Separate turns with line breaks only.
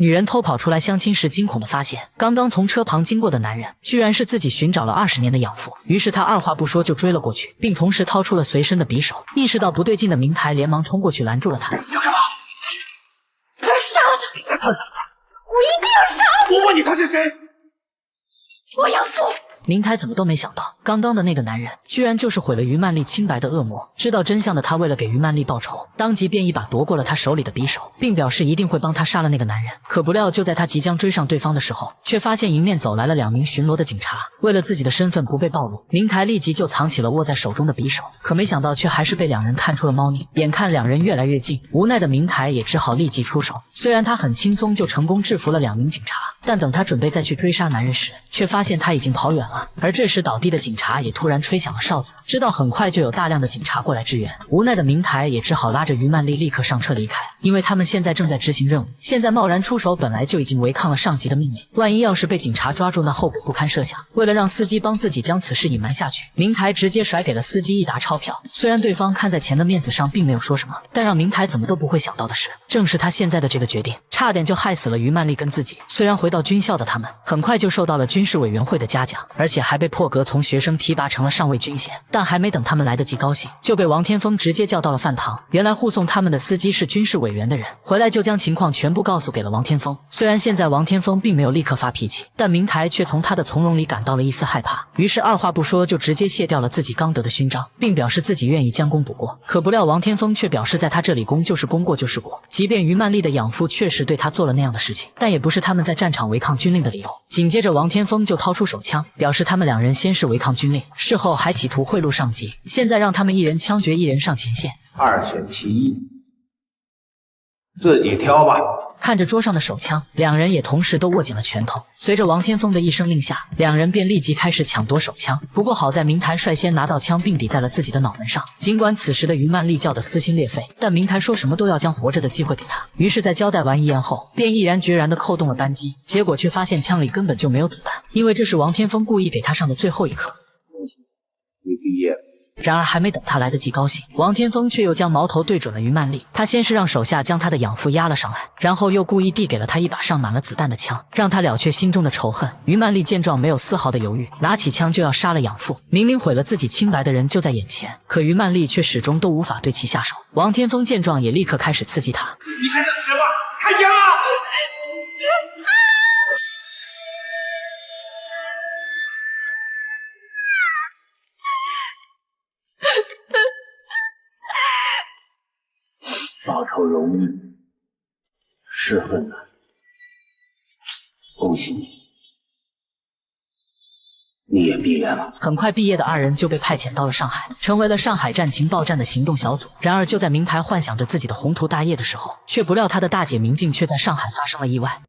女人偷跑出来相亲时，惊恐地发现，刚刚从车旁经过的男人，居然是自己寻找了20年的养父。于是她二话不说就追了过去，并同时掏出了随身的匕首。意识到不对劲的明台连忙冲过去拦住了他。
你要干嘛？
我要杀了他！
他是谁？
我一定要杀了他！
我问你他是谁？
我养父。
明台怎么都没想到，刚刚的那个男人居然就是毁了于曼丽清白的恶魔。知道真相的他，为了给于曼丽报仇，当即便一把夺过了他手里的匕首，并表示一定会帮他杀了那个男人。可不料，就在他即将追上对方的时候，却发现迎面走来了2名巡逻的警察。为了自己的身份不被暴露，明台立即就藏起了握在手中的匕首。可没想到，却还是被2人看出了猫腻。眼看2人越来越近，无奈的明台也只好立即出手。虽然他很轻松就成功制服了2名警察，但等他准备再去追杀男人时，却发现他已经跑远了。而这时倒地的警察也突然吹响了哨子，知道很快就有大量的警察过来支援。无奈的明台也只好拉着于曼丽立刻上车离开，因为他们现在正在执行任务，现在贸然出手本来就已经违抗了上级的命令，万一要是被警察抓住，那后果不堪设想。为了让司机帮自己将此事隐瞒下去，明台直接甩给了司机一沓钞票。虽然对方看在钱的面子上并没有说什么，但让明台怎么都不会想到的是，正是他现在的这个决定，差点就害死了于曼丽跟自己。虽然回到军校的他们很快就受到了军事委员会的嘉奖，而且还被破格从学生提拔成了上尉军衔，但还没等他们来得及高兴，就被王天风直接叫到了饭堂。原来护送他们的司机是军事委员的人，回来就将情况全部告诉给了王天风。虽然现在王天风并没有立刻发脾气，但明台却从他的从容里感到了一丝害怕，于是二话不说就直接卸掉了自己刚得的勋章，并表示自己愿意将功补过。可不料王天风却表示，在他这里功就是功，过就是过，即便于曼丽的养父确实对他做了那样的事情，但也不是他们在战场违抗军令的理由。紧接着王天风就掏出手枪，表示他们2人先是违抗军令，事后还企图贿赂上级，现在让他们1人枪决1人上前线
，2选其一，自己挑吧。
看着桌上的手枪，2人也同时都握紧了拳头。随着王天风的一声令下，2人便立即开始抢夺手枪。不过好在明台率先拿到枪并抵在了自己的脑门上。尽管此时的于曼丽叫得撕心裂肺，但明台说什么都要将活着的机会给他。于是在交代完遗言后，便毅然决然地扣动了扳机，结果却发现枪里根本就没有子弹，因为这是王天风故意给他上的最后一课。
恭喜你毕业了。
然而还没等他来得及高兴，王天风却又将矛头对准了于曼丽。他先是让手下将他的养父押了上来，然后又故意递给了他一把上满了子弹的枪，让他了却心中的仇恨。于曼丽见状没有丝毫的犹豫，拿起枪就要杀了养父。明明毁了自己清白的人就在眼前，可于曼丽却始终都无法对其下手。王天风见状也立刻开始刺激他，
你还等什么？开枪啊！
报仇容易，是恨难。恭喜你，你也毕业了。
很快毕业的2人就被派遣到了上海，成为了上海战情报站的行动小组。然而就在明台幻想着自己的宏图大业的时候，却不料他的大姐明镜却在上海发生了意外。